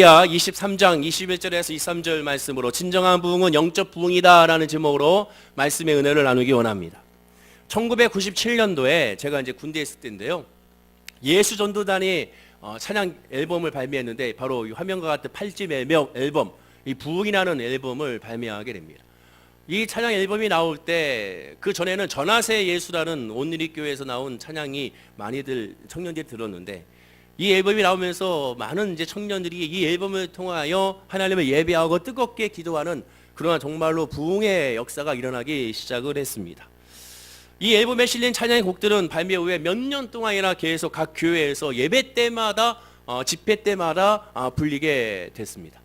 야 23장 21절에서 23절 말씀으로 진정한 부흥은 영적 부흥이다 라는 제목으로 말씀의 은혜를 나누기 원합니다. 1997년도에 제가 이제 군대에 있을 때인데요, 예수 전도단이 찬양 앨범을 발매했는데 바로 이 화면과 같은 8집 앨범, 이 부흥이라는 앨범을 발매하게 됩니다. 이 찬양 앨범이 나올 때 그 전에는 전하세 예수라는 온누리교회에서 나온 찬양이 많이들 청년들이 들었는데, 이 앨범이 나오면서 많은 이제 청년들이 이 앨범을 통하여 하나님을 예배하고 뜨겁게 기도하는 그러한 정말로 부흥의 역사가 일어나기 시작을 했습니다. 이 앨범에 실린 찬양의 곡들은 발매 후에 몇 년 동안이나 계속 각 교회에서 예배 때마다 집회 때마다 불리게 됐습니다.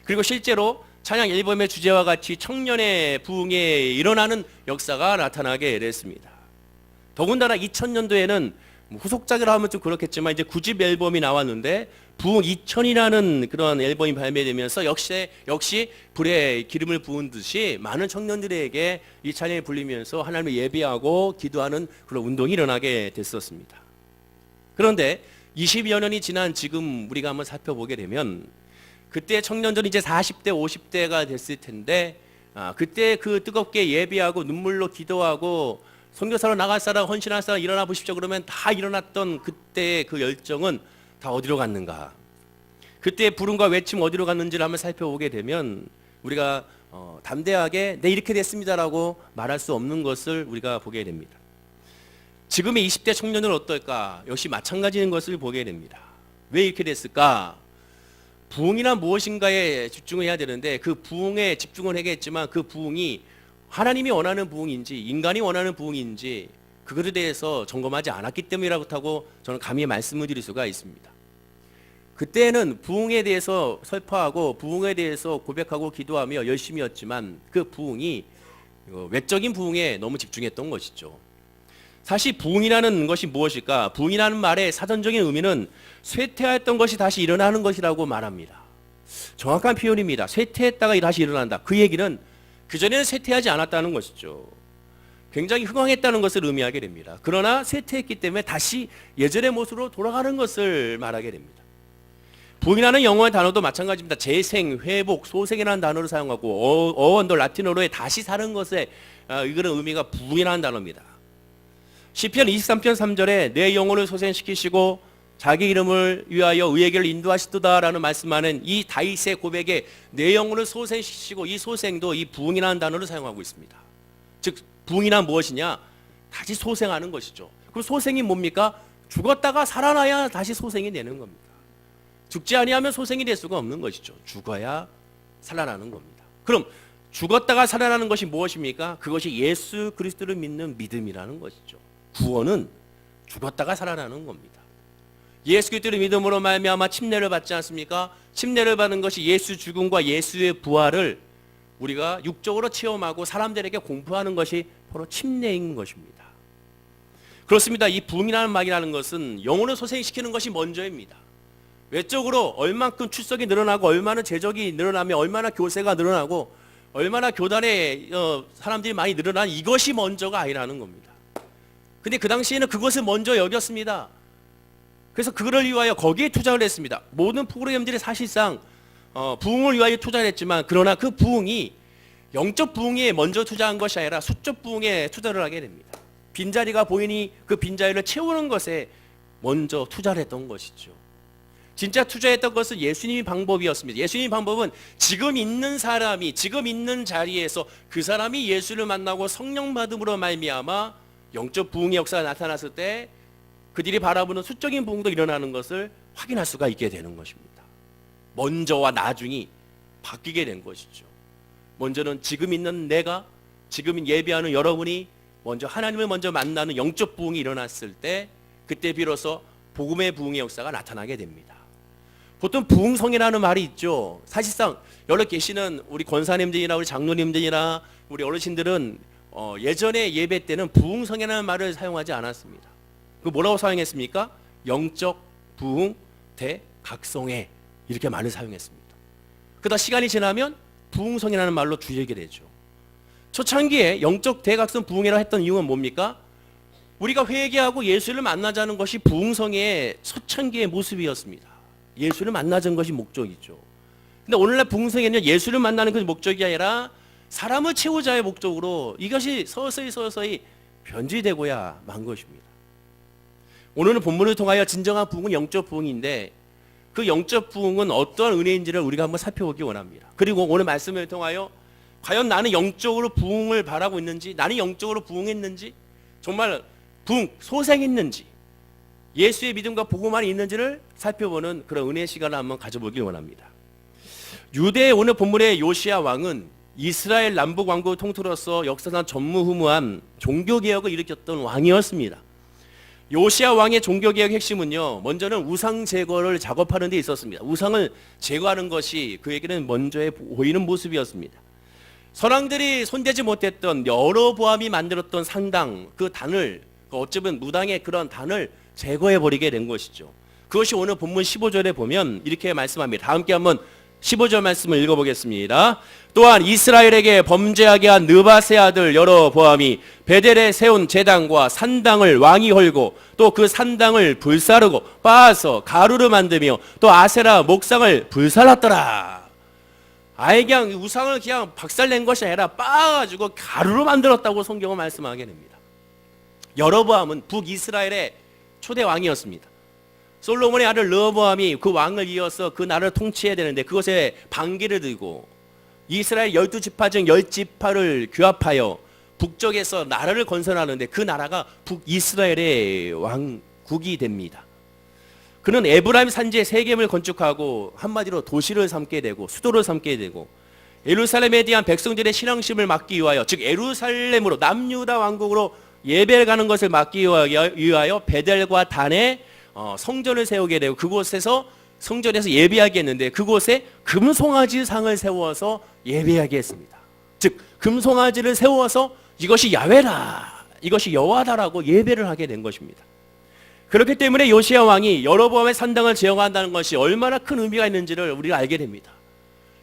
그리고 실제로 찬양 앨범의 주제와 같이 청년의 부흥에 일어나는 역사가 나타나게 됐습니다. 더군다나 2000년도에는 후속작을 하면 좀 그렇겠지만 이제 9집 앨범이 나왔는데 부흥 2000이라는 그런 앨범이 발매되면서 역시 불에 기름을 부은 듯이 많은 청년들에게 이 찬양이 불리면서 하나님을 예배하고 기도하는 그런 운동이 일어나게 됐었습니다. 그런데 20여 년이 지난 지금 우리가 한번 살펴보게 되면 그때 청년들은 이제 40대 50대가 됐을 텐데 그때 그 뜨겁게 예배하고 눈물로 기도하고 선교사로 나갈 사람, 헌신할 사람 일어나 보십시오 그러면 다 일어났던 그때의 그 열정은 다 어디로 갔는가? 그때의 부름과 외침 어디로 갔는지를 한번 살펴보게 되면 우리가 담대하게 네 이렇게 됐습니다라고 말할 수 없는 것을 우리가 보게 됩니다. 지금의 20대 청년은 어떨까? 역시 마찬가지인 것을 보게 됩니다. 왜 이렇게 됐을까? 부흥이란 무엇인가에 집중을 해야 되는데 그 부흥에 집중을 하겠지만 그 부흥이 하나님이 원하는 부흥인지 인간이 원하는 부흥인지 그것에 대해서 점검하지 않았기 때문이라고 저는 감히 말씀을 드릴 수가 있습니다. 그때는 부흥에 대해서 설파하고 부흥에 대해서 고백하고 기도하며 열심히 했지만 그 부흥이 외적인 부흥에 너무 집중했던 것이죠. 사실 부흥이라는 것이 무엇일까? 부흥이라는 말의 사전적인 의미는 쇠퇴했던 것이 다시 일어나는 것이라고 말합니다. 정확한 표현입니다. 쇠퇴했다가 다시 일어난다. 그 얘기는 그전에는 쇠퇴하지 않았다는 것이죠. 굉장히 흥황했다는 것을 의미하게 됩니다. 그러나 쇠퇴했기 때문에 다시 예전의 모습으로 돌아가는 것을 말하게 됩니다. 부흥이라는 영어의 단어도 마찬가지입니다. 재생, 회복, 소생이라는 단어를 사용하고 어원도 라틴어로의 다시 사는 것에 이거는 의미가 부흥이라는 단어입니다. 시편 23편 3절에 내 영혼을 소생시키시고 자기 이름을 위하여 의의 길을 인도하시도다라는 말씀하는 이 다윗의 고백에 내 영혼을 소생시키시고, 이 소생도 이 부흥이라는 단어를 사용하고 있습니다. 즉 부흥이란 무엇이냐? 다시 소생하는 것이죠. 그럼 소생이 뭡니까? 죽었다가 살아나야 다시 소생이 되는 겁니다. 죽지 아니하면 소생이 될 수가 없는 것이죠. 죽어야 살아나는 겁니다. 그럼 죽었다가 살아나는 것이 무엇입니까? 그것이 예수 그리스도를 믿는 믿음이라는 것이죠. 구원은 죽었다가 살아나는 겁니다. 예수 그리스도를 믿음으로 말미암아 침례를 받지 않습니까? 침례를 받는 것이 예수 죽음과 예수의 부활을 우리가 육적으로 체험하고 사람들에게 공부하는 것이 바로 침례인 것입니다. 그렇습니다. 이 부흥이라는 말이라는 것은 영혼을 소생시키는 것이 먼저입니다. 외적으로 얼만큼 출석이 늘어나고 얼마나 재적이 늘어나며 얼마나 교세가 늘어나고 얼마나 교단에 사람들이 많이 늘어난 이것이 먼저가 아니라는 겁니다. 근데 그 당시에는 그것을 먼저 여겼습니다. 그래서 그를 위하여 거기에 투자를 했습니다. 모든 프로그램들이 사실상 부흥을 위하여 투자를 했지만 그러나 그 부흥이 영적 부흥에 먼저 투자한 것이 아니라 수적 부흥에 투자를 하게 됩니다. 빈자리가 보이니 그 빈자리를 채우는 것에 먼저 투자를 했던 것이죠. 진짜 투자했던 것은 예수님의 방법이었습니다. 예수님의 방법은 지금 있는 사람이 지금 있는 자리에서 그 사람이 예수를 만나고 성령 받음으로 말미암아 영적 부흥의 역사가 나타났을 때 그들이 바라보는 수적인 부흥도 일어나는 것을 확인할 수가 있게 되는 것입니다. 먼저와 나중이 바뀌게 된 것이죠. 먼저는 지금 있는 내가, 지금 예배하는 여러분이 먼저 하나님을 먼저 만나는 영적 부흥이 일어났을 때 그때 비로소 복음의 부흥의 역사가 나타나게 됩니다. 보통 부흥성이라는 말이 있죠. 사실상 여러 계시는 우리 권사님들이나 우리 장로님들이나 우리 어르신들은 예전에 예배 때는 부흥성이라는 말을 사용하지 않았습니다. 그 뭐라고 사용했습니까? 영적 부흥 대각성회 이렇게 말을 사용했습니다. 그러다 시간이 지나면 부흥성이라는 말로 줄이게 되죠. 초창기에 영적 대각성 부흥이라고 했던 이유는 뭡니까? 우리가 회개하고 예수를 만나자는 것이 부흥성의 초창기의 모습이었습니다. 예수를 만나는 것이 목적이죠. 근데 오늘날 부흥성에는 예수를 만나는 것이 목적이 아니라 사람을 채우자의 목적으로 이것이 서서히 변질되고야 만 것입니다. 오늘은 본문을 통하여 진정한 부흥은 영적 부흥인데 그 영적 부흥은 어떠한 은혜인지를 우리가 한번 살펴보기 원합니다. 그리고 오늘 말씀을 통하여 과연 나는 영적으로 부흥을 바라고 있는지, 나는 영적으로 부흥했는지, 정말 부흥, 소생했는지, 예수의 믿음과 복음만이 있는지를 살펴보는 그런 은혜의 시간을 한번 가져보기 원합니다. 유대의 오늘 본문의 요시야 왕은 이스라엘 남북 왕국을 통틀어서 역사상 전무후무한 종교개혁을 일으켰던 왕이었습니다. 요시야 왕의 종교개혁 핵심은요, 먼저는 우상 제거를 작업하는 데 있었습니다. 우상을 제거하는 것이 그에게는 먼저 보이는 모습이었습니다. 선왕들이 손대지 못했던 여로보암이 만들었던 상당, 그 단을, 어쩌면 무당의 그런 단을 제거해버리게 된 것이죠. 그것이 오늘 본문 15절에 보면 이렇게 말씀합니다. 다 함께 한번 15절 말씀을 읽어보겠습니다. 또한 이스라엘에게 범죄하게 한 느밧의 아들 여로보암이 베델에 세운 제단과 산당을 왕이 헐고 또 그 산당을 불사르고 빻아서 가루를 만들며 또 아세라 목상을 불살랐더라. 아예 그냥 우상을 그냥 박살낸 것이 아니라 빻아가지고 가루로 만들었다고 성경은 말씀하게 됩니다. 여로보암은 북이스라엘의 초대 왕이었습니다. 솔로몬의 아들 르호보암이 그 왕을 이어서 그 나라를 통치해야 되는데 그것에 반기를 들고 이스라엘 12지파 중 10지파를 규합하여 북쪽에서 나라를 건설하는데 그 나라가 북이스라엘의 왕국이 됩니다. 그는 에브라임 산지에 세겜을 건축하고 한마디로 도시를 삼게 되고 수도를 삼게 되고 예루살렘에 대한 백성들의 신앙심을 막기 위하여, 즉 예루살렘으로 남유다 왕국으로 예배를 가는 것을 막기 위하여 베델과 단에 성전을 세우게 되고 그곳에서 성전에서 예배하게 했는데 그곳에 금송아지 상을 세워서 예배하게 했습니다. 즉 금송아지를 세워서 이것이 야훼다, 이것이 여호와다라고 예배를 하게 된 것입니다. 그렇기 때문에 요시야 왕이 여로보암의 산당을 제거한다는 것이 얼마나 큰 의미가 있는지를 우리가 알게 됩니다.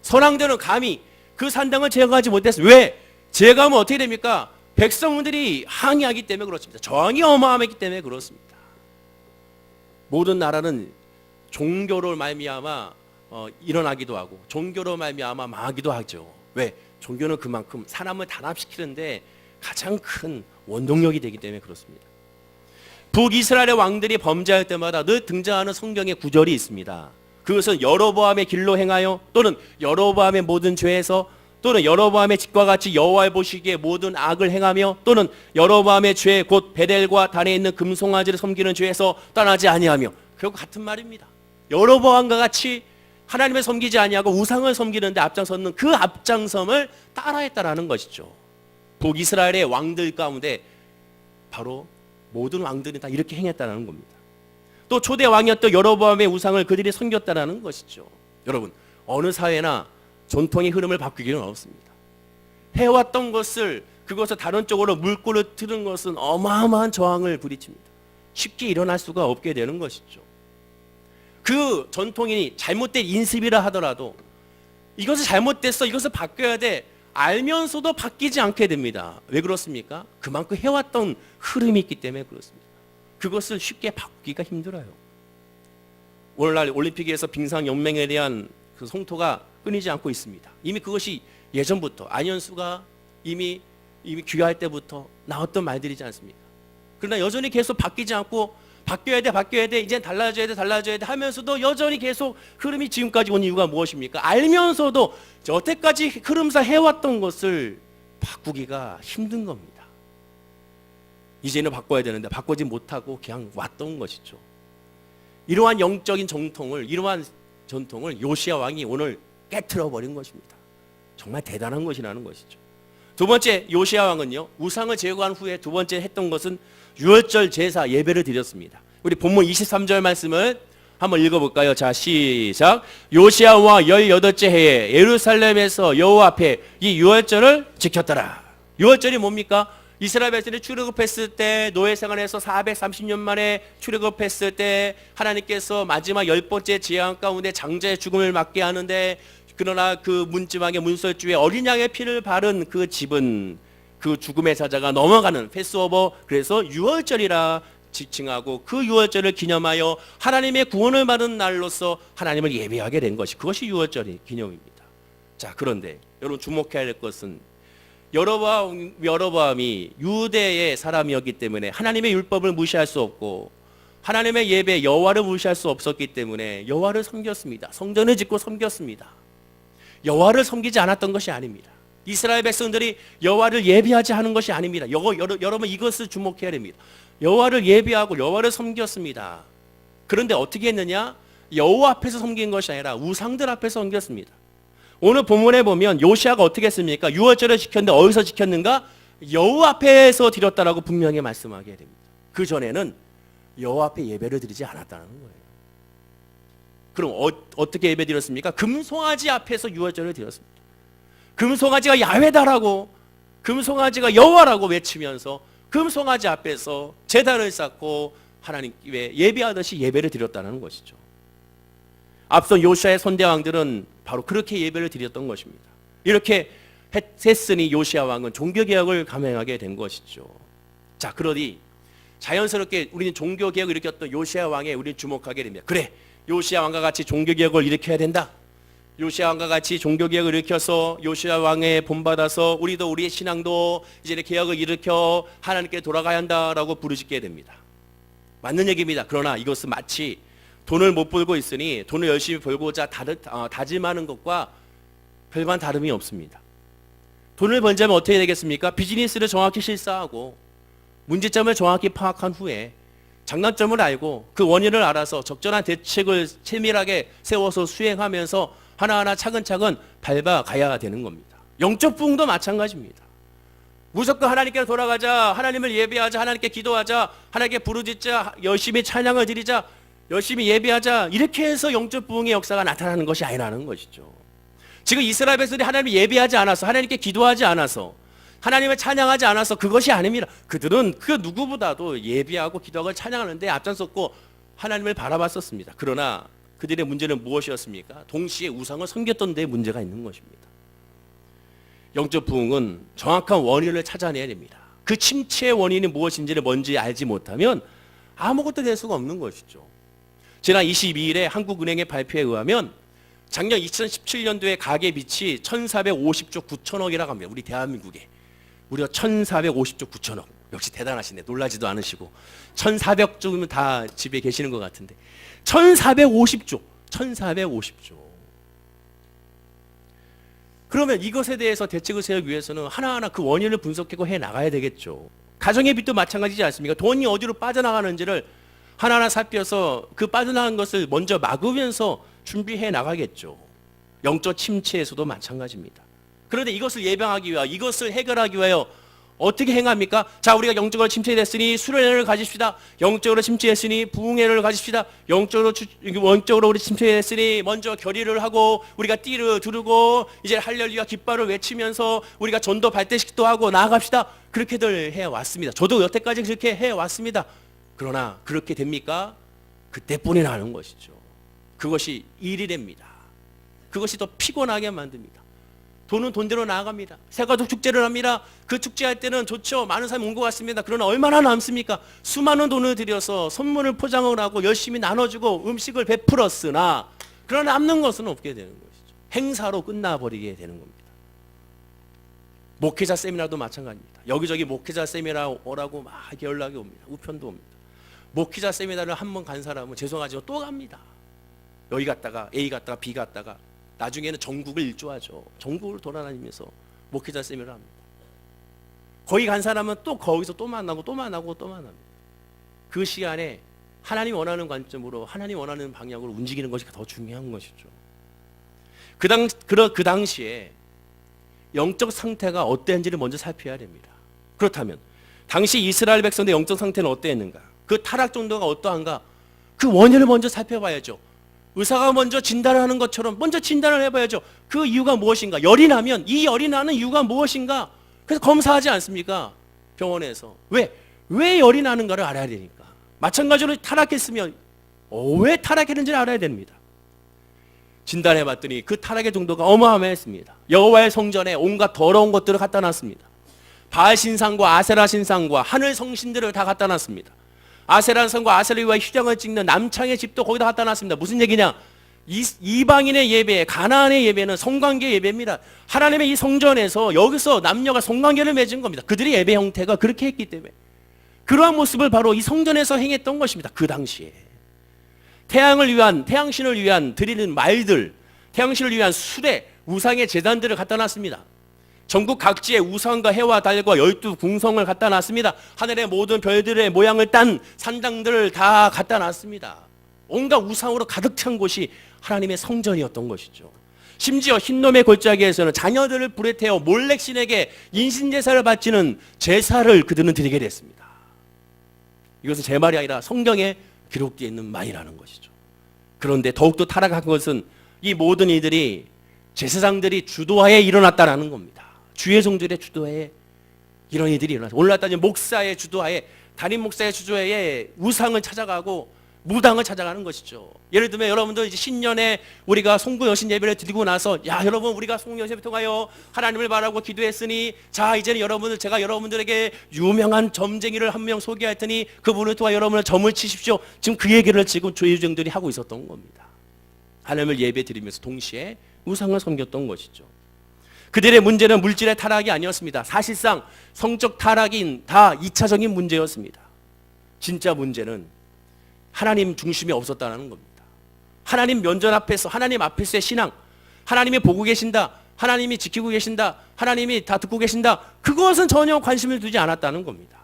선왕들은 감히 그 산당을 제거하지 못했어요. 왜? 제거하면 어떻게 됩니까? 백성들이 항의하기 때문에 그렇습니다. 저항이 어마어마했기 때문에 그렇습니다. 모든 나라는 종교로 말미암아 일어나기도 하고 종교로 말미암아 망하기도 하죠. 왜? 종교는 그만큼 사람을 단합시키는데 가장 큰 원동력이 되기 때문에 그렇습니다. 북이스라엘의 왕들이 범죄할 때마다 늘 등장하는 성경의 구절이 있습니다. 그것은 여로보암의 길로 행하여 또는 여로보암의 모든 죄에서 또는 여로보암의 집과 같이 여호와의 보시기에 모든 악을 행하며 또는 여로보암의 죄 곧 베델과 단에 있는 금송아지를 섬기는 죄에서 떠나지 아니하며, 결국 같은 말입니다. 여로보암과 같이 하나님을 섬기지 아니하고 우상을 섬기는데 앞장섰는 그 앞장섬을 따라했다라는 것이죠. 북이스라엘의 왕들 가운데 바로 모든 왕들이 다 이렇게 행했다는 겁니다. 또 초대 왕이었던 여로보암의 우상을 그들이 섬겼다는 것이죠. 여러분, 어느 사회나 전통의 흐름을 바꾸기는 어렵습니다. 해왔던 것을 그것을 다른 쪽으로 물꼬를 트는 것은 어마어마한 저항을 부딪힙니다. 쉽게 일어날 수가 없게 되는 것이죠. 그 전통이 잘못된 인습이라 하더라도 이것을 잘못됐어, 이것을 바뀌어야 돼 알면서도 바뀌지 않게 됩니다. 왜 그렇습니까? 그만큼 해왔던 흐름이 있기 때문에 그렇습니다. 그것을 쉽게 바꾸기가 힘들어요. 오늘날 올림픽에서 빙상연맹에 대한 그 성토가 끊이지 않고 있습니다. 이미 그것이 예전부터 안현수가 이미 귀화할 때부터 나왔던 말들이지 않습니까? 그러나 여전히 계속 바뀌지 않고 바뀌어야 돼 이젠 달라져야 돼 하면서도 여전히 계속 흐름이 지금까지 온 이유가 무엇입니까? 알면서도 여태까지 흐름상 해왔던 것을 바꾸기가 힘든 겁니다. 이제는 바꿔야 되는데 바꾸지 못하고 그냥 왔던 것이죠. 이러한 영적인 이러한 전통을 요시야 왕이 오늘 깨트려 버린 것입니다. 정말 대단한 것이라는 것이죠. 두 번째, 요시야 왕은요, 우상을 제거한 후에 두 번째 했던 것은 유월절 제사 예배를 드렸습니다. 우리 본문 23절 말씀을 한번 읽어볼까요? 자, 시작. 요시야 왕 18째 해에 예루살렘에서 여호와 앞에 이 유월절을 지켰더라. 유월절이 뭡니까? 이스라엘 백성들이 출애굽했을 때, 노예 생활에서 430년 만에 출애굽했을 때 하나님께서 마지막 10번째 재앙 가운데 장자의 죽음을 맞게 하는데, 그러나 그 문지방의 문설주에 어린 양의 피를 바른 그 집은 그 죽음의 사자가 넘어가는 패스오버, 그래서 유월절이라 지칭하고 그 유월절을 기념하여 하나님의 구원을 받은 날로서 하나님을 예배하게 된 것이, 그것이 유월절 기념입니다. 자, 그런데 여러분 주목해야 할 것은 여로보암이 유대의 사람이었기 때문에 하나님의 율법을 무시할 수 없고 하나님의 예배 여호와를 무시할 수 없었기 때문에 여호와를 섬겼습니다. 성전을 짓고 섬겼습니다. 여호와를 섬기지 않았던 것이 아닙니다. 이스라엘 백성들이 여호와를 예배하지 않은 것이 아닙니다. 여러분 이것을 주목해야 됩니다. 여호와를 예배하고 여호와를 섬겼습니다. 그런데 어떻게 했느냐? 여호와 앞에서 섬긴 것이 아니라 우상들 앞에서 섬겼습니다. 오늘 본문에 보면 요시아가 어떻게 했습니까? 유월절을 지켰는데 어디서 지켰는가? 여호와 앞에서 드렸다라고 분명히 말씀하게 됩니다. 그 전에는 여호와 앞에 예배를 드리지 않았다는 거예요. 그럼 어떻게 예배 드렸습니까? 금송아지 앞에서 유월절을 드렸습니다. 금송아지가 야훼다라고, 금송아지가 여호와라고 외치면서 금송아지 앞에서 제단을 쌓고 하나님께 예배하듯이 예배를 드렸다는 것이죠. 앞선 요시아의 선대왕들은 바로 그렇게 예배를 드렸던 것입니다. 이렇게 했으니 요시아 왕은 종교개혁을 감행하게 된 것이죠. 자, 그러니 자연스럽게 우리는 종교개혁을 일으켰던 요시아 왕에 우리는 주목하게 됩니다. 그래, 요시아 왕과 같이 종교개혁을 일으켜야 된다. 요시아 왕과 같이 종교개혁을 일으켜서 요시아 왕에 본받아서 우리도 우리의 신앙도 이제 개혁을 일으켜 하나님께 돌아가야 한다라고 부르짖게 됩니다. 맞는 얘기입니다. 그러나 이것은 마치 돈을 못 벌고 있으니 돈을 열심히 벌고자 다짐하는 것과 별반 다름이 없습니다. 돈을 벌자면 어떻게 되겠습니까? 비즈니스를 정확히 실사하고 문제점을 정확히 파악한 후에 장단점을 알고 그 원인을 알아서 적절한 대책을 세밀하게 세워서 수행하면서 하나하나 차근차근 밟아가야 되는 겁니다. 영적 부흥도 마찬가지입니다. 무조건 하나님께 돌아가자, 하나님을 예배하자, 하나님께 기도하자, 하나님께 부르짖자, 열심히 찬양을 드리자, 열심히 예배하자, 이렇게 해서 영적 부흥의 역사가 나타나는 것이 아니라는 것이죠. 지금 이스라엘 백성들이 하나님을 예배하지 않아서, 하나님께 기도하지 않아서, 하나님을 찬양하지 않아서 그것이 아닙니다. 그들은 그 누구보다도 예배하고 기도하고 찬양하는데 앞장섰고 하나님을 바라봤었습니다. 그러나 그들의 문제는 무엇이었습니까? 동시에 우상을 섬겼던 데 문제가 있는 것입니다. 영적 부흥은 정확한 원인을 찾아내야 됩니다. 그 침체의 원인이 무엇인지를 먼저 알지 못하면 아무것도 될 수가 없는 것이죠. 지난 22일에 한국은행의 발표에 의하면 작년 2017년도에 가계빚이 1450조 9천억이라고 합니다. 우리 대한민국에 무려 1450조 9천억. 역시 대단하시네. 놀라지도 않으시고 1400조면 다 집에 계시는 것 같은데 1450조 그러면 이것에 대해서 대책을 세우기 위해서는 하나하나 그 원인을 분석하고 해 나가야 되겠죠. 가정의 빚도 마찬가지지 않습니까? 돈이 어디로 빠져나가는지를 하나하나 살펴서 그 빠져나간 것을 먼저 막으면서 준비해 나가겠죠. 영적 침체에서도 마찬가지입니다. 그런데 이것을 예방하기 위하여, 이것을 해결하기 위하여 어떻게 행합니까? 자, 우리가 영적으로 침체됐으니 수련회를 가집시다. 영적으로 침체했으니 부흥회를 가집시다. 영적으로 우리 침체됐으니 먼저 결의를 하고 우리가 띠를 두르고 이제 할렐루야 깃발을 외치면서 우리가 전도 발대식도 하고 나아갑시다. 그렇게들 해왔습니다. 저도 여태까지 그렇게 해왔습니다. 그러나 그렇게 됩니까? 그때뿐이나 하는 것이죠. 그것이 일이 됩니다. 그것이 더 피곤하게 만듭니다. 돈은 돈대로 나아갑니다. 새가족 축제를 합니다. 그 축제할 때는 좋죠. 많은 사람이 온 것 같습니다. 그러나 얼마나 남습니까? 수많은 돈을 들여서 선물을 포장을 하고 열심히 나눠주고 음식을 베풀었으나 그러나 남는 것은 없게 되는 것이죠. 행사로 끝나버리게 되는 겁니다. 목회자 세미나도 마찬가지입니다. 여기저기 목회자 세미나 오라고 막 연락이 옵니다. 우편도 옵니다. 목회자 세미나를 한 번 간 사람은 죄송하지만 또 갑니다. 여기 갔다가 A 갔다가 B 갔다가 나중에는 전국을 일주하죠. 전국을 돌아다니면서 목회자 세미나를 합니다. 거기 간 사람은 또 거기서 또 만나고 또 만나고 또 만납니다. 그 시간에 하나님 원하는 관점으로 하나님 원하는 방향으로 움직이는 것이 더 중요한 것이죠. 그 당시에 영적 상태가 어땠는지를 먼저 살펴야 됩니다. 그렇다면 당시 이스라엘 백성의 영적 상태는 어땠는가? 그 타락 정도가 어떠한가? 그 원인을 먼저 살펴봐야죠. 의사가 먼저 진단을 하는 것처럼 먼저 진단을 해봐야죠. 그 이유가 무엇인가? 열이 나면 이 열이 나는 이유가 무엇인가? 그래서 검사하지 않습니까? 병원에서. 왜 열이 나는가를 알아야 되니까. 마찬가지로 타락했으면 왜 타락했는지를 알아야 됩니다. 진단해봤더니 그 타락의 정도가 어마어마했습니다. 여호와의 성전에 온갖 더러운 것들을 갖다 놨습니다. 바알 신상과 아세라 신상과 하늘 성신들을 다 갖다 놨습니다. 아세란 성과 아셀리와 휴장을 찍는 남창의 집도 거기다 갖다 놨습니다. 무슨 얘기냐? 이방인의 예배, 가나안의 예배는 성관계 예배입니다. 하나님의 이 성전에서 여기서 남녀가 성관계를 맺은 겁니다. 그들의 예배 형태가 그렇게 했기 때문에 그러한 모습을 바로 이 성전에서 행했던 것입니다. 그 당시에 태양신을 위한 드리는 말들, 태양신을 위한 수레, 우상의 제단들을 갖다 놨습니다. 전국 각지에 우상과 해와 달과 12궁성을 갖다 놨습니다. 하늘의 모든 별들의 모양을 딴 산당들을 다 갖다 놨습니다. 온갖 우상으로 가득 찬 곳이 하나님의 성전이었던 것이죠. 심지어 흰놈의 골짜기에서는 자녀들을 불에 태워 몰렉신에게 인신제사를 바치는 제사를 그들은 드리게 됐습니다. 이것은 제 말이 아니라 성경에 기록되어 있는 말이라는 것이죠. 그런데 더욱더 타락한 것은 이 모든 이들이 제사장들이 주도하에 일어났다는 겁니다. 주의 종들의 주도하에 이런 일들이 일어났어요. 오늘날 따지면 목사의 주도하에, 담임 목사의 주도하에 우상을 찾아가고 무당을 찾아가는 것이죠. 예를 들면 여러분들 이제 신년에 우리가 송구 여신 예배를 드리고 나서 야 여러분 우리가 송구 여신 예배 통하여 하나님을 바라고 기도했으니 자 이제는 제가 여러분들에게 유명한 점쟁이를 한 명 소개할 테니 그분을 통하여 여러분을 점을 치십시오. 지금 그 얘기를 지금 조유정들이 하고 있었던 겁니다. 하나님을 예배 드리면서 동시에 우상을 섬겼던 것이죠. 그들의 문제는 물질의 타락이 아니었습니다. 사실상 성적 타락인 다 2차적인 문제였습니다. 진짜 문제는 하나님 중심이 없었다는 겁니다. 하나님 면전 앞에서, 하나님 앞에서의 신앙, 하나님이 보고 계신다, 하나님이 지키고 계신다, 하나님이 다 듣고 계신다, 그것은 전혀 관심을 두지 않았다는 겁니다.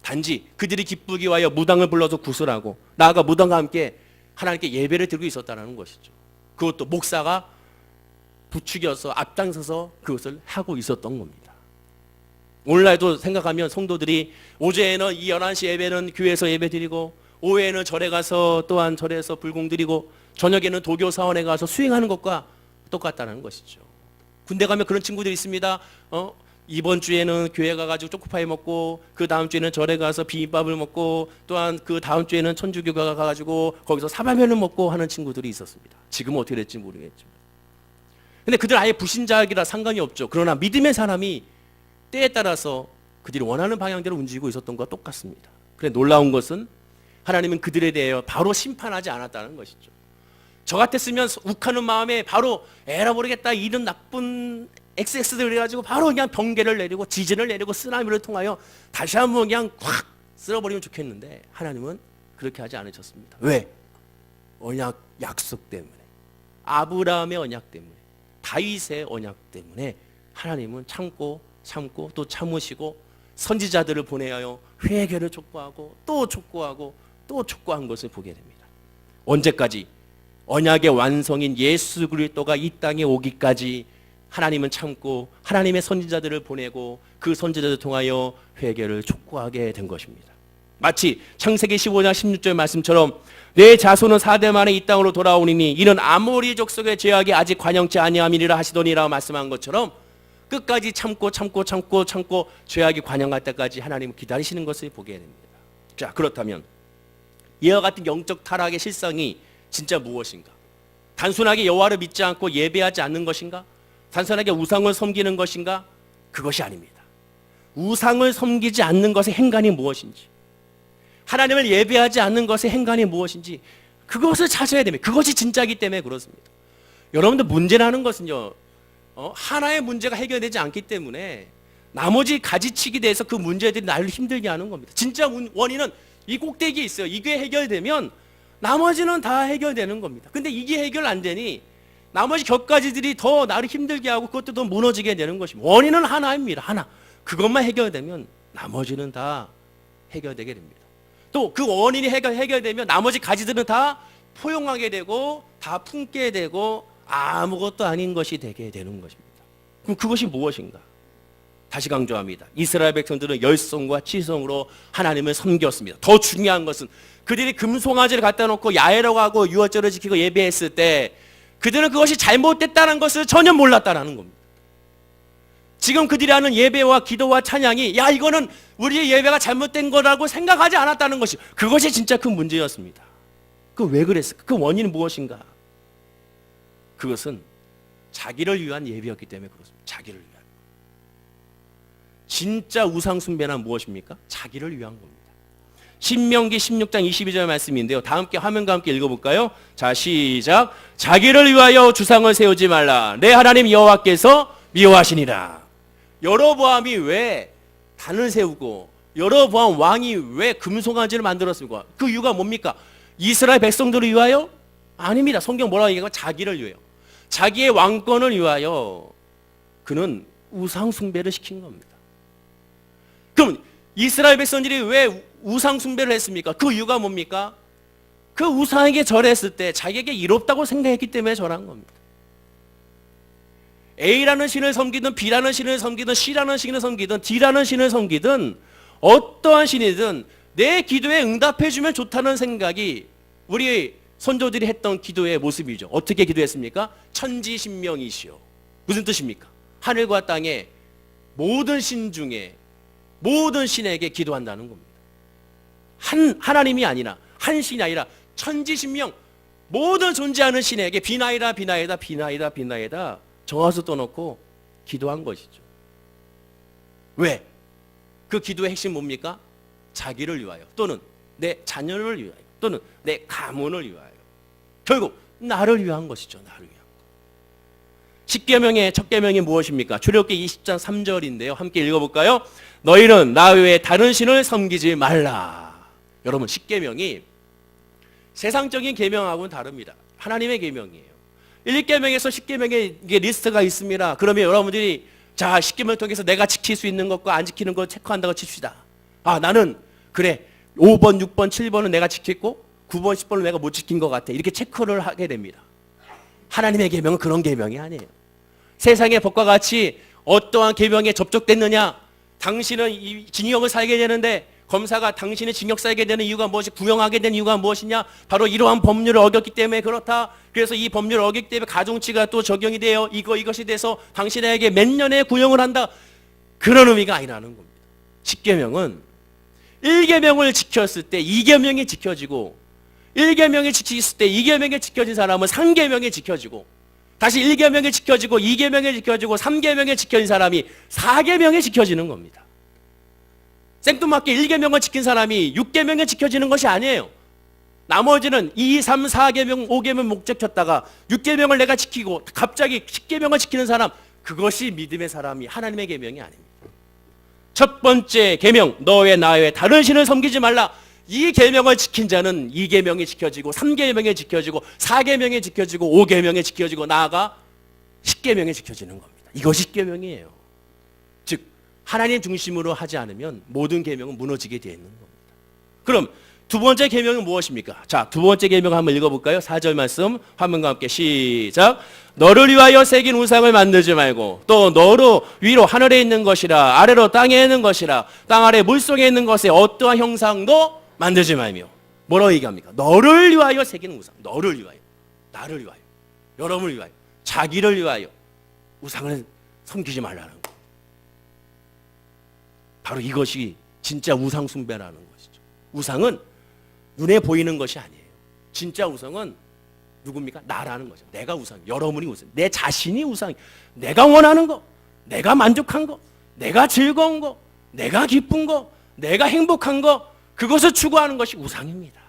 단지 그들이 기쁘기 위하여 무당을 불러서 구슬하고 나아가 무당과 함께 하나님께 예배를 드리고 있었다는 것이죠. 그것도 목사가 부추겨서 앞장서서 그것을 하고 있었던 겁니다. 오늘날도 생각하면 성도들이 오전에는 이 11시 예배는 교회에서 예배 드리고 오후에는 절에 가서 또한 절에서 불공 드리고 저녁에는 도교 사원에 가서 수행하는 것과 똑같다는 것이죠. 군대 가면 그런 친구들이 있습니다. 이번 주에는 교회 가가지고 초코파이 먹고 그 다음 주에는 절에 가서 비빔밥을 먹고 또한 그 다음 주에는 천주교가 가가지고 거기서 사발면을 먹고 하는 친구들이 있었습니다. 지금은 어떻게 될지 모르겠지만. 근데 그들 아예 불신자이라 상관이 없죠. 그러나 믿음의 사람이 때에 따라서 그들이 원하는 방향대로 움직이고 있었던 것과 똑같습니다. 그래 놀라운 것은 하나님은 그들에 대해 바로 심판하지 않았다는 것이죠. 저 같았으면 욱하는 마음에 바로 에라 모르겠다 이런 나쁜 XX들 해가지고 바로 그냥 번개를 내리고 지진을 내리고 쓰나미를 통하여 다시 한번 그냥 확 쓸어버리면 좋겠는데 하나님은 그렇게 하지 않으셨습니다. 왜? 언약 약속 때문에, 아브라함의 언약 때문에, 다윗의 언약 때문에 하나님은 참고 또 참으시고 선지자들을 보내어 회개를 촉구하고 또 촉구하고 또 촉구한 것을 보게 됩니다. 언제까지? 언약의 완성인 예수 그리스도가 이 땅에 오기까지 하나님은 참고 하나님의 선지자들을 보내고 그 선지자들을 통하여 회개를 촉구하게 된 것입니다. 마치 창세기 15장 16절 말씀처럼 내 자손은 4대 만에 이 땅으로 돌아오니니 이는 아모리 족속의 죄악이 아직 관영치 아니함이니라 하시더니라고 말씀한 것처럼 끝까지 참고 죄악이 관영할 때까지 하나님은 기다리시는 것을 보게 됩니다. 자, 그렇다면 이와 같은 영적 타락의 실상이 진짜 무엇인가? 단순하게 여호와를 믿지 않고 예배하지 않는 것인가? 단순하게 우상을 섬기는 것인가? 그것이 아닙니다. 우상을 섬기지 않는 것의 행간이 무엇인지, 하나님을 예배하지 않는 것의 행간이 무엇인지 그것을 찾아야 됩니다. 그것이 진짜이기 때문에 그렇습니다. 여러분들 문제라는 것은요, 하나의 문제가 해결되지 않기 때문에 나머지 가지치기 대해서 그 문제들이 나를 힘들게 하는 겁니다. 진짜 원인은 이 꼭대기에 있어요. 이게 해결되면 나머지는 다 해결되는 겁니다. 근데 이게 해결 안 되니 나머지 격가지들이 더 나를 힘들게 하고 그것도 더 무너지게 되는 것입니다. 원인은 하나입니다. 하나. 그것만 해결되면 나머지는 다 해결되게 됩니다. 또 그 원인이 해결되면 나머지 가지들은 다 포용하게 되고 다 품게 되고 아무것도 아닌 것이 되게 되는 것입니다. 그럼 그것이 무엇인가? 다시 강조합니다. 이스라엘 백성들은 열성과 지성으로 하나님을 섬겼습니다. 더 중요한 것은 그들이 금송아지를 갖다 놓고 야훼라고 하고 유월절을 지키고 예배했을 때 그들은 그것이 잘못됐다는 것을 전혀 몰랐다는 겁니다. 지금 그들이 하는 예배와 기도와 찬양이 야 이거는 우리의 예배가 잘못된 거라고 생각하지 않았다는 것이 그것이 진짜 큰 문제였습니다. 그 왜 그랬을까? 그 원인은 무엇인가? 그것은 자기를 위한 예배였기 때문에 그렇습니다. 자기를 위한. 진짜 우상 숭배란 무엇입니까? 자기를 위한 겁니다. 신명기 16장 22절 말씀인데요. 다 함께 화면과 함께 읽어볼까요? 자, 시작. 자기를 위하여 주상을 세우지 말라. 내 하나님 여호와께서 미워하시니라. 여로보암이 왜 단을 세우고 여로보암 왕이 왜 금송아지를 만들었습니까? 그 이유가 뭡니까? 이스라엘 백성들을 위하여? 아닙니다. 성경 뭐라고 얘기하면 자기를 위하여. 자기의 왕권을 위하여 그는 우상 숭배를 시킨 겁니다. 그럼 이스라엘 백성들이 왜 우상 숭배를 했습니까? 그 이유가 뭡니까? 그 우상에게 절했을 때 자기에게 이롭다고 생각했기 때문에 절한 겁니다. A라는 신을 섬기든 B라는 신을 섬기든 C라는 신을 섬기든 D라는 신을 섬기든 어떠한 신이든 내 기도에 응답해주면 좋다는 생각이 우리 선조들이 했던 기도의 모습이죠. 어떻게 기도했습니까? 천지신명이시오. 무슨 뜻입니까? 하늘과 땅의 모든 신 중에 모든 신에게 기도한다는 겁니다. 하나님이 아니라 한 신이 아니라 천지신명 모든 존재하는 신에게 비나이다 비나이다 비나이다 비나이다 정화수 떠놓고 기도한 것이죠. 왜? 그 기도의 핵심 뭡니까? 자기를 위하여 또는 내 자녀를 위하여 또는 내 가문을 위하여 결국 나를 위한 것이죠. 나를 위한 것. 10계명의 첫 계명이 무엇입니까? 출애굽기 20장 3절인데요. 함께 읽어볼까요? 너희는 나 외에 다른 신을 섬기지 말라. 여러분 10계명이 세상적인 계명하고는 다릅니다. 하나님의 계명이에요. 1계명에서 10계명의 리스트가 있습니다. 그러면 여러분들이 자 10계명 통해서 내가 지킬 수 있는 것과 안 지키는 걸 체크한다고 칩시다. 아 나는 그래 5번 6번 7번은 내가 지켰고 9번 10번은 내가 못 지킨 것 같아. 이렇게 체크를 하게 됩니다. 하나님의 계명은 그런 계명이 아니에요. 세상의 법과 같이 어떠한 계명에 접촉됐느냐 당신은 이 징역을 살게 되는데 검사가 당신의 징역 살게 되는 이유가 무엇이 구형하게 된 이유가 무엇이냐 바로 이러한 법률을 어겼기 때문에 그렇다. 그래서 이 법률을 어겼기 때문에 가중치가 또 적용이 돼요. 이것이 돼서 당신에게 몇 년의 구형을 한다. 그런 의미가 아니라는 겁니다. 10계명은 1계명을 지켰을 때 2계명이 지켜지고 1계명이 지켰을 때 2계명이 지켜진 사람은 3계명이 지켜지고 다시 1계명이 지켜지고 2계명이 지켜지고 3계명이 지켜진 사람이 4계명이 지켜지는 겁니다. 생뚱맞게 1계명을 지킨 사람이 6계명이 지켜지는 것이 아니에요. 나머지는 2, 3, 4계명, 5계명 못 지켰다가 6계명을 내가 지키고 갑자기 10계명을 지키는 사람 그것이 믿음의 사람이 하나님의 계명이 아닙니다. 첫 번째 계명 너 외 나 외 다른 신을 섬기지 말라. 이 계명을 지킨 자는 2계명이 지켜지고 3계명이 지켜지고 4계명이 지켜지고 5계명이 지켜지고 나아가 10계명이 지켜지는 겁니다. 이것이 계명이에요. 즉 하나님 중심으로 하지 않으면 모든 계명은 무너지게 되어 있는 겁니다. 그럼 두 번째 계명은 무엇입니까? 자, 두 번째 계명 한번 읽어볼까요? 4절 말씀 화면과 함께 시작. 너를 위하여 새긴 우상을 만들지 말고 또 너로 위로 하늘에 있는 것이라 아래로 땅에 있는 것이라 땅 아래 물속에 있는 것에 어떠한 형상도 만들지 말며 뭐라고 얘기합니까? 너를 위하여 새긴 우상. 너를 위하여 나를 위하여 여러분을 위하여 자기를 위하여 우상을 섬기지 말라는 거. 바로 이것이 진짜 우상 숭배라는 것이죠. 우상은 눈에 보이는 것이 아니에요. 진짜 우상은 누굽니까? 나라는 거죠. 내가 우상, 여러분이 우상, 내 자신이 우상. 내가 원하는 거, 내가 만족한 거, 내가 즐거운 거, 내가 기쁜 거, 내가 행복한 거, 그것을 추구하는 것이 우상입니다.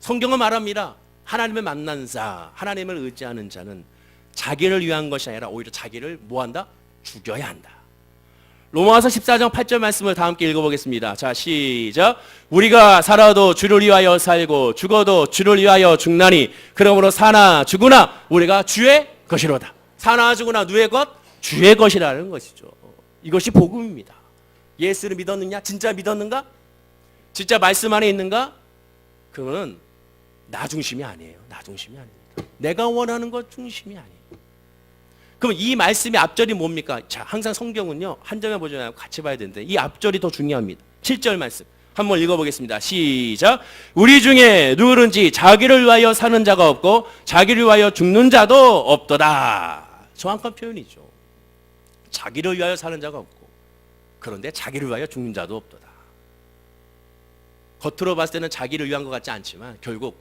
성경은 말합니다. 하나님을 만난 자, 하나님을 의지하는 자는 자기를 위한 것이 아니라 오히려 자기를 뭐한다? 죽여야 한다. 로마서 14장 8절 말씀을 다 함께 읽어보겠습니다. 자, 시작. 우리가 살아도 주를 위하여 살고 죽어도 주를 위하여 죽나니 그러므로 사나 죽으나 우리가 주의 것이로다. 사나 죽으나 누의 것? 주의 것이라는 것이죠. 이것이 복음입니다. 예수를 믿었느냐? 진짜 믿었는가? 진짜 말씀 안에 있는가? 그거는 나 중심이 아니에요. 나 중심이 아닙니다. 내가 원하는 것 중심이 아니에요. 그럼 이 말씀의 앞절이 뭡니까? 자, 항상 성경은요 한 점에 보지 말고 같이 봐야 되는데 이 앞절이 더 중요합니다. 7절 말씀 한번 읽어보겠습니다. 시작. 우리 중에 누구든지 자기를 위하여 사는 자가 없고 자기를 위하여 죽는 자도 없도다. 정확한 표현이죠. 자기를 위하여 사는 자가 없고 그런데 자기를 위하여 죽는 자도 없도다. 겉으로 봤을 때는 자기를 위한 것 같지 않지만 결국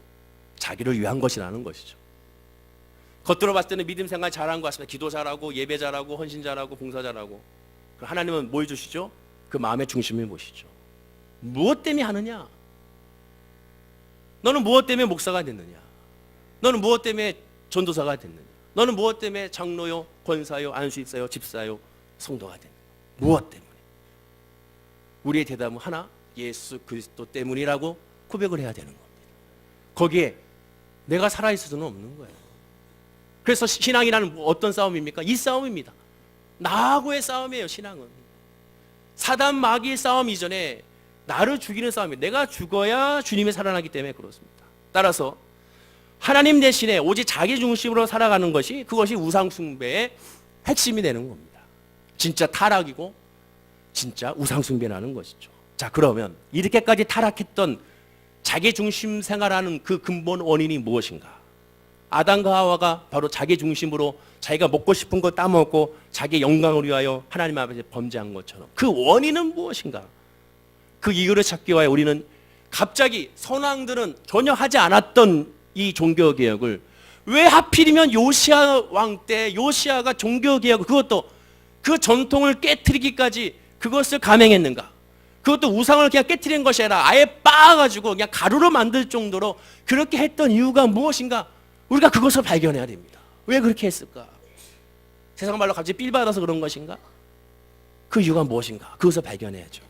자기를 위한 것이라는 것이죠. 겉으로 봤을 때는 믿음 생활 잘한 것 같습니다. 기도 잘하고 예배 잘하고 헌신 잘하고 봉사 잘하고. 하나님은 뭘 주시죠? 그 마음의 중심을 보시죠. 무엇 때문에 하느냐? 너는 무엇 때문에 목사가 됐느냐? 너는 무엇 때문에 전도사가 됐느냐? 너는 무엇 때문에 장로요, 권사요, 안수입사요, 집사요, 성도가 됐느냐? 무엇 때문에? 우리의 대답은 하나, 예수 그리스도 때문이라고 고백을 해야 되는 겁니다. 거기에 내가 살아있을 수는 없는 거예요. 그래서 신앙이라는 어떤 싸움입니까? 이 싸움입니다. 나하고의 싸움이에요. 신앙은 사단 마귀의 싸움 이전에 나를 죽이는 싸움이에요. 내가 죽어야 주님이 살아나기 때문에 그렇습니다. 따라서 하나님 대신에 오직 자기 중심으로 살아가는 것이, 그것이 우상 숭배의 핵심이 되는 겁니다. 진짜 타락이고 진짜 우상 숭배라는 것이죠. 자, 그러면 이렇게까지 타락했던 자기 중심 생활하는 그 근본 원인이 무엇인가? 아담과 하와가 바로 자기 중심으로 자기가 먹고 싶은 거 따먹고 자기 영광을 위하여 하나님 앞에서 범죄한 것처럼, 그 원인은 무엇인가? 그 이유를 찾기 위하여 우리는 갑자기 선왕들은 전혀 하지 않았던 이 종교개혁을 왜 하필이면 요시야 왕 때 요시야가 종교개혁, 그것도 그 전통을 깨트리기까지 그것을 감행했는가? 그것도 우상을 그냥 깨트리는 것이 아니라 아예 빻아가지고 그냥 가루로 만들 정도로 그렇게 했던 이유가 무엇인가? 우리가 그것을 발견해야 됩니다. 왜 그렇게 했을까? 세상 말로 갑자기 삘 받아서 그런 것인가? 그 이유가 무엇인가? 그것을 발견해야죠.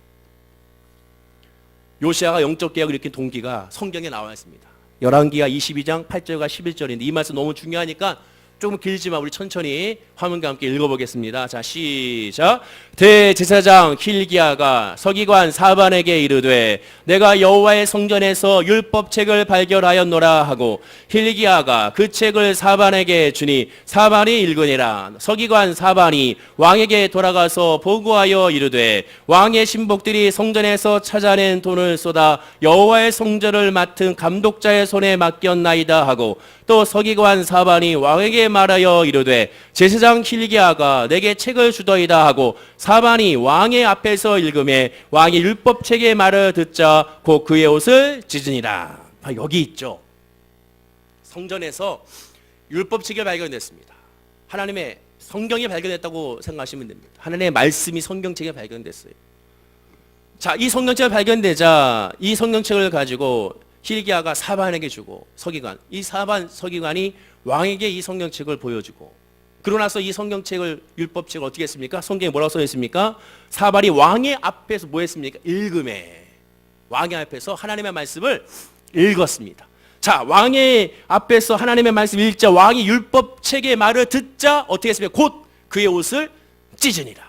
요시야가 영적 개혁을 일으킨 동기가 성경에 나와 있습니다. 열왕기하 22장 8절과 11절인데 이 말씀 너무 중요하니까 조금 길지만 우리 천천히 화면과 함께 읽어보겠습니다. 자, 시작. 대제사장 hil기야가 서기관 사반에게 이르되 내가 여호와의 성전에서 율법책을 발견하였노라 하고, hil기야가 그 책을 사반에게 주니 사반이 읽으니라. 서기관 사반이 왕에게 돌아가서 보고하여 이르되 왕의 신복들이 성전에서 찾아낸 돈을 쏟아 여호와의 성전을 맡은 감독자의 손에 맡겼나이다 하고, 또 서기관 사반이 왕에게 말하여 이르되 제사장 hil기야가 내게 책을 주더이다 하고, 사반이 왕의 앞에서 읽음에 왕이 율법책의 말을 듣자 곧 그의 옷을 찢으니라. 여기 있죠. 성전에서 율법책이 발견됐습니다. 하나님의 성경이 발견됐다고 생각하시면 됩니다. 하나님의 말씀이 성경책에 발견됐어요. 자, 이 성경책이 발견되자 이 성경책을 가지고 hil기야가 사반에게 주고, 서기관, 이 사반 서기관이 왕에게 이 성경책을 보여주고, 그러고 나서 이 성경책을, 율법책을 어떻게 했습니까? 성경에 뭐라고 써 있습니까? 사반이 왕의 앞에서 뭐 했습니까? 읽음에, 왕의 앞에서 하나님의 말씀을 읽었습니다. 자, 왕의 앞에서 하나님의 말씀 읽자 왕이 율법책의 말을 듣자 어떻게 했습니까? 곧 그의 옷을 찢으니라.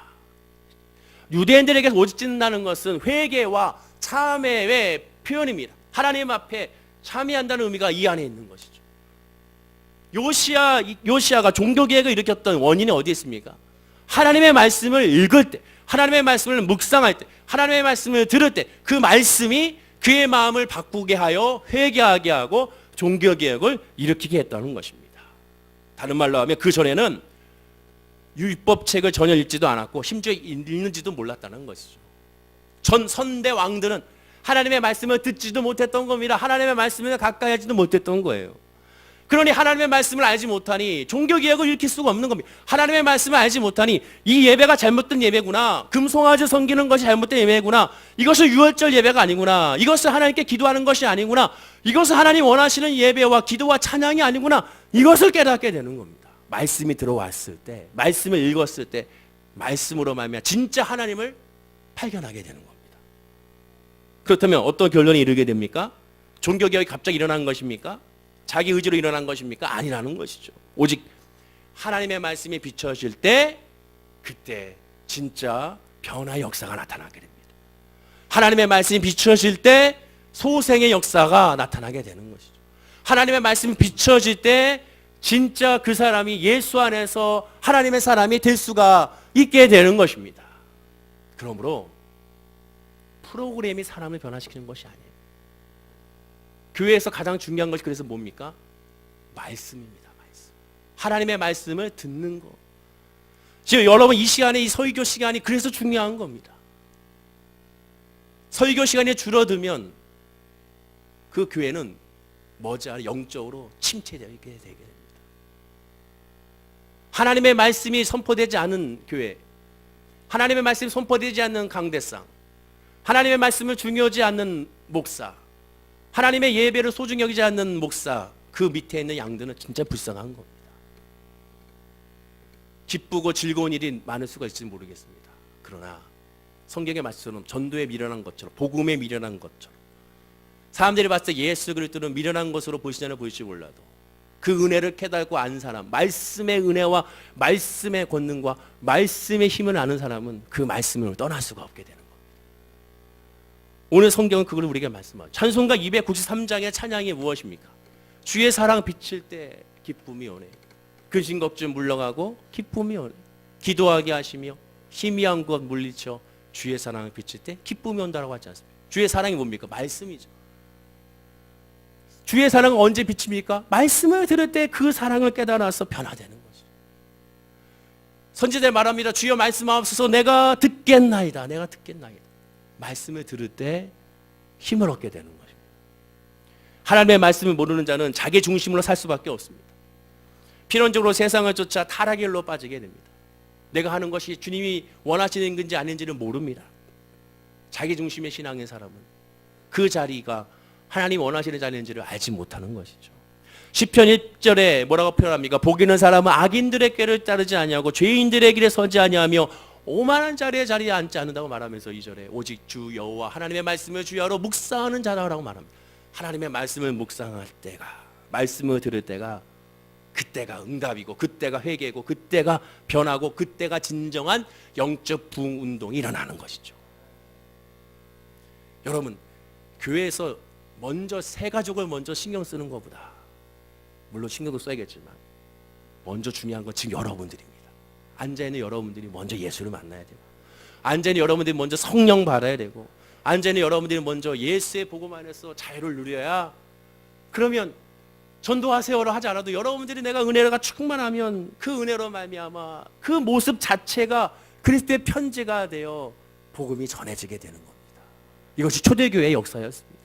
유대인들에게서 옷을 찢는다는 것은 회개와 참회의 표현입니다. 하나님 앞에 참여한다는 의미가 이 안에 있는 것이죠. 요시야가 종교개혁을 일으켰던 원인이 어디에 있습니까? 하나님의 말씀을 읽을 때, 하나님의 말씀을 묵상할 때, 하나님의 말씀을 들을 때 그 말씀이 그의 마음을 바꾸게 하여 회개하게 하고 종교개혁을 일으키게 했다는 것입니다. 다른 말로 하면 그 전에는 율법책을 전혀 읽지도 않았고 심지어 읽는지도 몰랐다는 것이죠. 전 선대 왕들은 하나님의 말씀을 듣지도 못했던 겁니다. 하나님의 말씀을 가까이 하지도 못했던 거예요. 그러니 하나님의 말씀을 알지 못하니 종교개혁을 일으킬 수가 없는 겁니다. 하나님의 말씀을 알지 못하니 이 예배가 잘못된 예배구나, 금송아지 섬기는 것이 잘못된 예배구나, 이것은 유월절 예배가 아니구나, 이것은 하나님께 기도하는 것이 아니구나, 이것은 하나님 원하시는 예배와 기도와 찬양이 아니구나, 이것을 깨닫게 되는 겁니다. 말씀이 들어왔을 때, 말씀을 읽었을 때 말씀으로 말미암아 진짜 하나님을 발견하게 되는 겁니다. 그렇다면 어떤 결론에 이르게 됩니까? 종교개혁이 갑자기 일어난 것입니까? 자기 의지로 일어난 것입니까? 아니라는 것이죠. 오직 하나님의 말씀이 비춰질 때 그때 진짜 변화의 역사가 나타나게 됩니다. 하나님의 말씀이 비춰질 때 소생의 역사가 나타나게 되는 것이죠. 하나님의 말씀이 비춰질 때 진짜 그 사람이 예수 안에서 하나님의 사람이 될 수가 있게 되는 것입니다. 그러므로 프로그램이 사람을 변화시키는 것이 아니에요. 교회에서 가장 중요한 것이 그래서 뭡니까? 말씀입니다. 말씀. 하나님의 말씀을 듣는 것. 지금 여러분 이 시간에 이 설교 시간이 그래서 중요한 겁니다. 설교 시간이 줄어들면 그 교회는 머지않아 영적으로 침체되게 되게 됩니다. 하나님의 말씀이 선포되지 않은 교회, 하나님의 말씀이 선포되지 않는 강대상, 하나님의 말씀을 중요하지 않는 목사, 하나님의 예배를 소중히 여기지 않는 목사, 그 밑에 있는 양들은 진짜 불쌍한 겁니다. 기쁘고 즐거운 일이 많을 수가 있을지 모르겠습니다. 그러나 성경의 말씀처럼 전도에 미련한 것처럼, 복음에 미련한 것처럼, 사람들이 봤을 때 예수 그리스도는 미련한 것으로 보시냐는 보일지 몰라도 그 은혜를 깨닫고 안 사람, 말씀의 은혜와 말씀의 권능과 말씀의 힘을 아는 사람은 그 말씀을 떠날 수가 없게 되는 겁니다. 오늘 성경은 그걸 우리에게 말씀하죠. 찬송가 293장의 찬양이 무엇입니까? 주의 사랑 비칠 때 기쁨이 오네. 근심 걱정 물러가고 기쁨이 오네. 기도하게 하시며 희미한 것 물리쳐 주의 사랑을 비칠 때 기쁨이 온다라고 하지 않습니까? 주의 사랑이 뭡니까? 말씀이죠. 주의 사랑은 언제 비칩니까? 말씀을 들을 때 그 사랑을 깨달아서 변화되는 거죠. 선지자들 말합니다. 주여 말씀하옵소서. 내가 듣겠나이다. 내가 듣겠나이다. 말씀을 들을 때 힘을 얻게 되는 것입니다. 하나님의 말씀을 모르는 자는 자기 중심으로 살 수밖에 없습니다. 필연적으로 세상을 쫓아 타락의 일로 빠지게 됩니다. 내가 하는 것이 주님이 원하시는 건지 아닌지를 모릅니다. 자기 중심의 신앙의 사람은 그 자리가 하나님 원하시는 자리인지를 알지 못하는 것이죠. 시편 1절에 뭐라고 표현합니까? 복 있는 사람은 악인들의 꾀를 따르지 아니하고 죄인들의 길에 서지 아니하며 오만한 자리에 앉지 않는다고 말하면서 2절에 오직 주 여호와 하나님의 말씀을 주야로 묵상하는 자라고 말합니다. 하나님의 말씀을 묵상할 때가, 말씀을 들을 때가, 그때가 응답이고 그때가 회개고 그때가 변하고 그때가 진정한 영적 부흥 운동이 일어나는 것이죠. 여러분, 교회에서 먼저 새 가족을 먼저 신경 쓰는 것보다, 물론 신경도 써야겠지만 먼저 중요한 건 지금 여러분들입니다. 앉아있는 여러분들이 먼저 예수를 만나야 되고, 앉아있는 여러분들이 먼저 성령 받아야 되고, 앉아있는 여러분들이 먼저 예수의 복음 안에서 자유를 누려야, 그러면 전도하세요를 하지 않아도 여러분들이 내가 은혜가 충만하면 그 은혜로 말미암아 그 모습 자체가 그리스도의 편지가 되어 복음이 전해지게 되는 겁니다. 이것이 초대교회의 역사였습니다.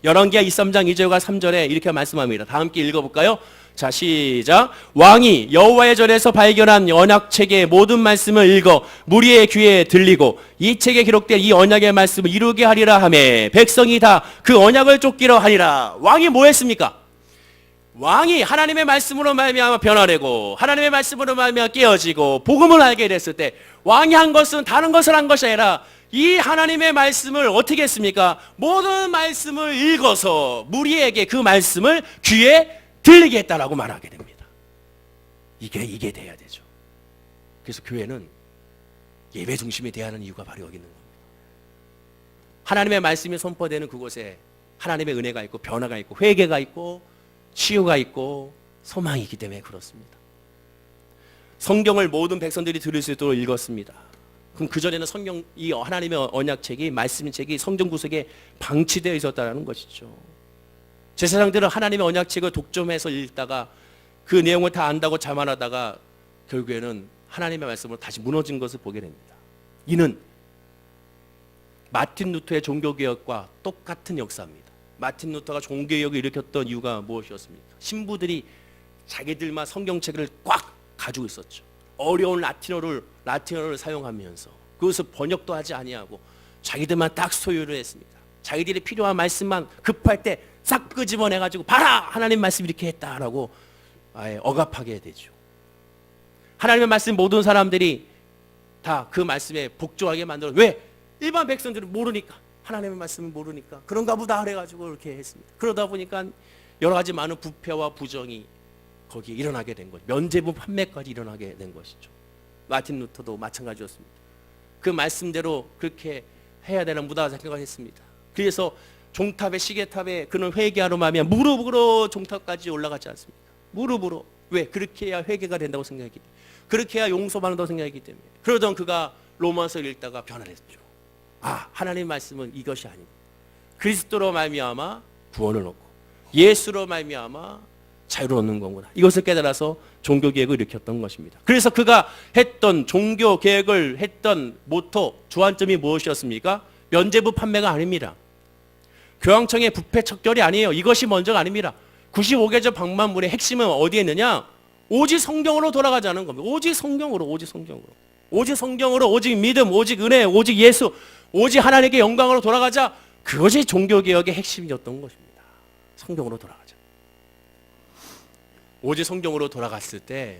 열왕기하 23장 2절과 3절에 이렇게 말씀합니다. 다 함께 읽어볼까요? 자, 시작. 왕이 여호와의 절에서 발견한 언약책의 모든 말씀을 읽어 무리의 귀에 들리고 이 책에 기록된 이 언약의 말씀을 이루게 하리라 하매 백성이 다 그 언약을 쫓기려 하니라. 왕이 뭐 했습니까? 왕이 하나님의 말씀으로 말미암아 변화되고 하나님의 말씀으로 말미암아 깨어지고 복음을 알게 됐을 때 왕이 한 것은 다른 것을 한 것이 아니라 이 하나님의 말씀을 어떻게 했습니까? 모든 말씀을 읽어서 무리에게 그 말씀을 귀에 들리게 했다라고 말하게 됩니다. 이게 돼야 되죠. 그래서 교회는 예배 중심에 대하는 이유가 바로 여기 있는 겁니다. 하나님의 말씀이 선포되는 그곳에 하나님의 은혜가 있고 변화가 있고 회개가 있고 치유가 있고 소망이 있기 때문에 그렇습니다. 성경을 모든 백성들이 들을 수 있도록 읽었습니다. 그럼 그전에는 성경, 이 하나님의 언약책이, 말씀의 책이 성전 구석에 방치되어 있었다는 것이죠. 제사장들은 하나님의 언약책을 독점해서 읽다가 그 내용을 다 안다고 자만하다가 결국에는 하나님의 말씀으로 다시 무너진 것을 보게 됩니다. 이는 마틴 루터의 종교개혁과 똑같은 역사입니다. 마틴 루터가 종교개혁을 일으켰던 이유가 무엇이었습니까? 신부들이 자기들만 성경책을 꽉 가지고 있었죠. 어려운 라틴어를 사용하면서 그것을 번역도 하지 아니하고 자기들만 딱 소유를 했습니다. 자기들이 필요한 말씀만 급할 때 싹 끄집어내가지고 봐라! 하나님 말씀 이렇게 했다라고 아예 억압하게 되죠. 하나님의 말씀 모든 사람들이 다 그 말씀에 복종하게 만들어. 왜? 일반 백성들은 모르니까, 하나님의 말씀을 모르니까 그런가 보다 그래가지고 이렇게 했습니다. 그러다 보니까 여러 가지 많은 부패와 부정이 거기에 일어나게 된 거죠. 면죄부 판매까지 일어나게 된 것이죠. 마틴 루터도 마찬가지였습니다. 그 말씀대로 그렇게 해야 되는 무다가 생각을 했습니다. 그래서 종탑에 시계탑에 그는 회개하러 마면 무릎으로 종탑까지 올라가지 않습니까? 무릎으로. 왜? 그렇게 해야 회개가 된다고 생각했기 때문에, 그렇게 해야 용서받는다고 생각했기 때문에. 그러던 그가 로마서를 읽다가 변화했죠. 아, 하나님의 말씀은 이것이 아니고 그리스도로 말미암아 구원을 얻고 예수로 말미암아 자유를 얻는 거구나. 이것을 깨달아서 종교개혁을 일으켰던 것입니다. 그래서 그가 했던 종교개혁을 했던 모토, 주안점이 무엇이었습니까? 면죄부 판매가 아닙니다. 교황청의 부패 척결이 아니에요. 이것이 먼저가 아닙니다. 95개조 방만문의 핵심은 어디에 있느냐? 오직 성경으로 돌아가자는 겁니다. 오직 성경으로, 오직 성경으로. 오직 성경으로, 오직 믿음, 오직 은혜, 오직 예수. 오직 하나님께 영광으로 돌아가자. 그것이 종교개혁의 핵심이었던 것입니다. 성경으로 돌아가자. 오직 성경으로 돌아갔을 때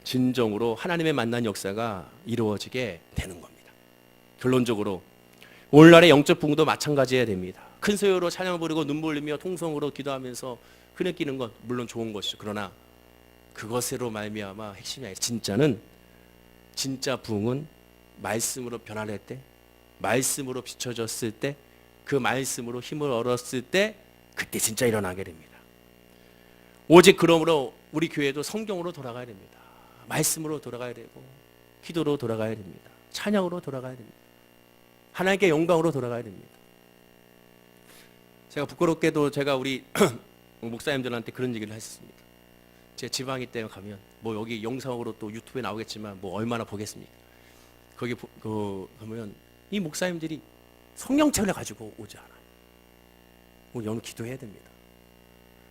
진정으로 하나님의 만난 역사가 이루어지게 되는 겁니다. 결론적으로 오늘날의 영적 부흥도 마찬가지해야 됩니다. 큰 소리로 찬양 부르고 눈물 흘리며 통성으로 기도하면서 흐느끼는 것 물론 좋은 것이죠. 그러나 그것으로 말미암아 핵심이 아니라 진짜 부흥은 말씀으로 변화될 때, 말씀으로 비춰졌을 때, 그 말씀으로 힘을 얻었을 때 그때 진짜 일어나게 됩니다. 오직 그러므로 우리 교회도 성경으로 돌아가야 됩니다. 말씀으로 돌아가야 되고 기도로 돌아가야 됩니다. 찬양으로 돌아가야 됩니다. 하나님께 영광으로 돌아가야 됩니다. 제가 부끄럽게도 제가 우리 목사님들한테 그런 얘기를 했었습니다. 제 지방이 때문에 가면 뭐 여기 영상으로 또 유튜브에 나오겠지만 뭐 얼마나 보겠습니까? 거기 가면 이 목사님들이 성령책을 가지고 오지 않아요. 오늘 여러분 기도해야 됩니다.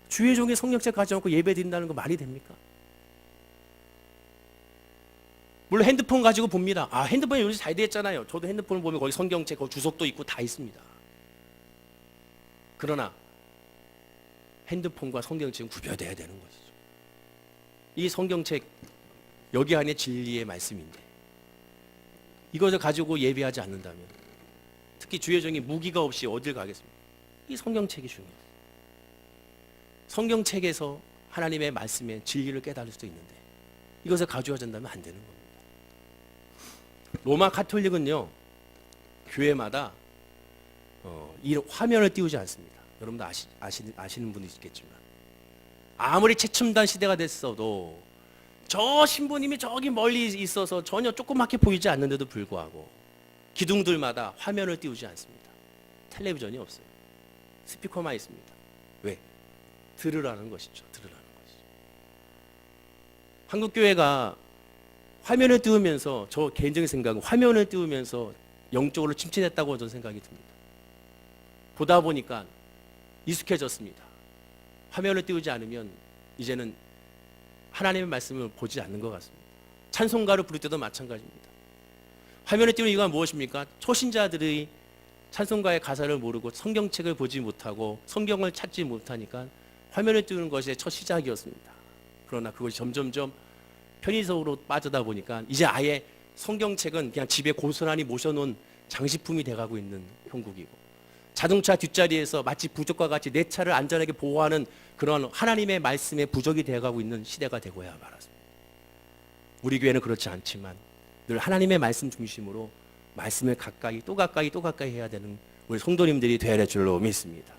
주의 종이 성령책 가져오고 예배 드린다는 거 말이 됩니까? 물론 핸드폰 가지고 봅니다. 핸드폰이 요즘 잘 되었잖아요. 저도 핸드폰을 보면 거기 성경책, 거기 주석도 있고 다 있습니다. 그러나 핸드폰과 성경책은 구별돼야 되는 것이죠. 이 성경책 여기 안에 진리의 말씀인데 이것을 가지고 예배하지 않는다면 특히 주의 종이 무기가 없이 어딜 가겠습니까? 이 성경책이 중요해요. 성경책에서 하나님의 말씀의 진리를 깨달을 수도 있는데 이것을 가져와준다면 안 되는 겁니다. 로마 가톨릭은요 교회마다 이 화면을 띄우지 않습니다. 여러분도 아시는 분이 있겠지만 아무리 최첨단 시대가 됐어도 저 신부님이 저기 멀리 있어서 전혀 조그맣게 보이지 않는데도 불구하고 기둥들마다 화면을 띄우지 않습니다. 텔레비전이 없어요. 스피커만 있습니다. 왜? 들으라는 것이죠. 한국교회가 화면을 띄우면서 저 개인적인 생각은 화면을 띄우면서 영적으로 침체됐다고 저는 생각이 듭니다. 보다 보니까 익숙해졌습니다. 화면을 띄우지 않으면 이제는 하나님의 말씀을 보지 않는 것 같습니다. 찬송가를 부를 때도 마찬가지입니다. 화면을 띄우는 이유가 무엇입니까? 초신자들이 찬송가의 가사를 모르고 성경책을 보지 못하고 성경을 찾지 못하니까 화면을 띄우는 것이 첫 시작이었습니다. 그러나 그것이 점점점 편의적으로 빠져다 보니까 이제 아예 성경책은 그냥 집에 고스란히 모셔놓은 장식품이 돼가고 있는 형국이고 자동차 뒷자리에서 마치 부적과 같이 내 차를 안전하게 보호하는 그런 하나님의 말씀의 부적이 되어가고 있는 시대가 되고야 말았습니다. 우리 교회는 그렇지 않지만 늘 하나님의 말씀 중심으로 말씀을 가까이 또 가까이 또 가까이 해야 되는 우리 성도님들이 되어야 될 줄로 믿습니다.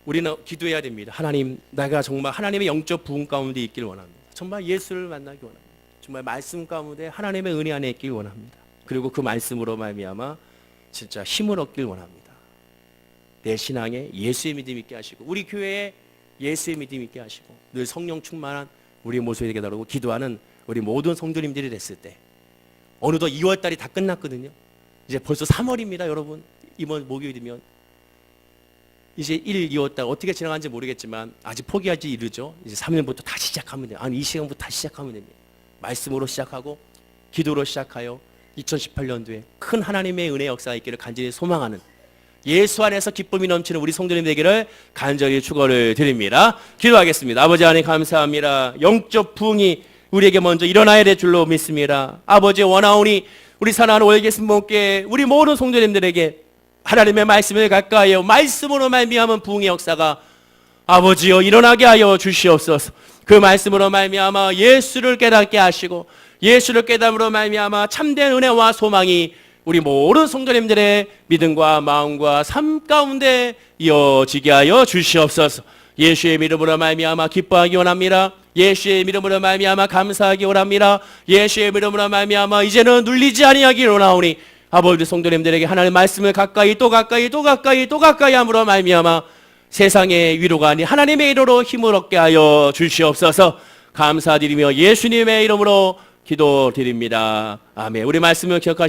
우리는 기도해야 됩니다. 하나님, 내가 정말 하나님의 영적 부흥 가운데 있길 원합니다. 정말 예수를 만나기 원합니다. 정말 말씀 가운데 하나님의 은혜 안에 있길 원합니다. 그리고 그 말씀으로 말미암아 진짜 힘을 얻길 원합니다. 내 신앙에 예수의 믿음 있게 하시고 우리 교회에 예수의 믿음 있게 하시고 늘 성령 충만한 우리 모습이 되게 달라고 기도하는 우리 모든 성도님들이 됐을 때 어느덧 2월달이 다 끝났거든요. 이제 벌써 3월입니다. 여러분 이번 목요일이면 이제 1, 2월달 어떻게 지나가는지 모르겠지만 아직 포기하지 이르죠. 이제 3일부터 다시 시작하면 돼요. 이 시간부터 다시 시작하면 됩니다. 말씀으로 시작하고 기도로 시작하여 2018년도에 큰 하나님의 은혜 역사가 있기를 간절히 소망하는 예수 안에서 기쁨이 넘치는 우리 성도님 되기를 간절히 축원을 드립니다. 기도하겠습니다. 아버지 하나님 감사합니다. 영적 부흥이 우리에게 먼저 일어나야 될 줄로 믿습니다. 아버지 원하오니 우리 사랑하는 월계신 분께 우리 모든 성도님들에게 하나님의 말씀을 가까이하여 말씀으로 말미암은 부흥의 역사가 아버지여 일어나게 하여 주시옵소서. 그 말씀으로 말미암아 예수를 깨닫게 하시고 예수를 깨달음으로 말미암아 참된 은혜와 소망이 우리 모든 성도님들의 믿음과 마음과 삶 가운데 이어지게 하여 주시옵소서. 예수의 이름으로 말미암아 기뻐하기 원합니다. 예수의 이름으로 말미암아 감사하기 원합니다. 예수의 이름으로 말미암아 이제는 눌리지 아니하기를 원하오니 아버지 성도님들에게 하나님의 말씀을 가까이 또 가까이 또 가까이 또 가까이 함으로 말미암아 세상의 위로가 아닌 하나님의 이름으로 힘을 얻게 하여 주시옵소서. 감사드리며 예수님의 이름으로 기도드립니다. 아멘. 우리 말씀을 기억하시고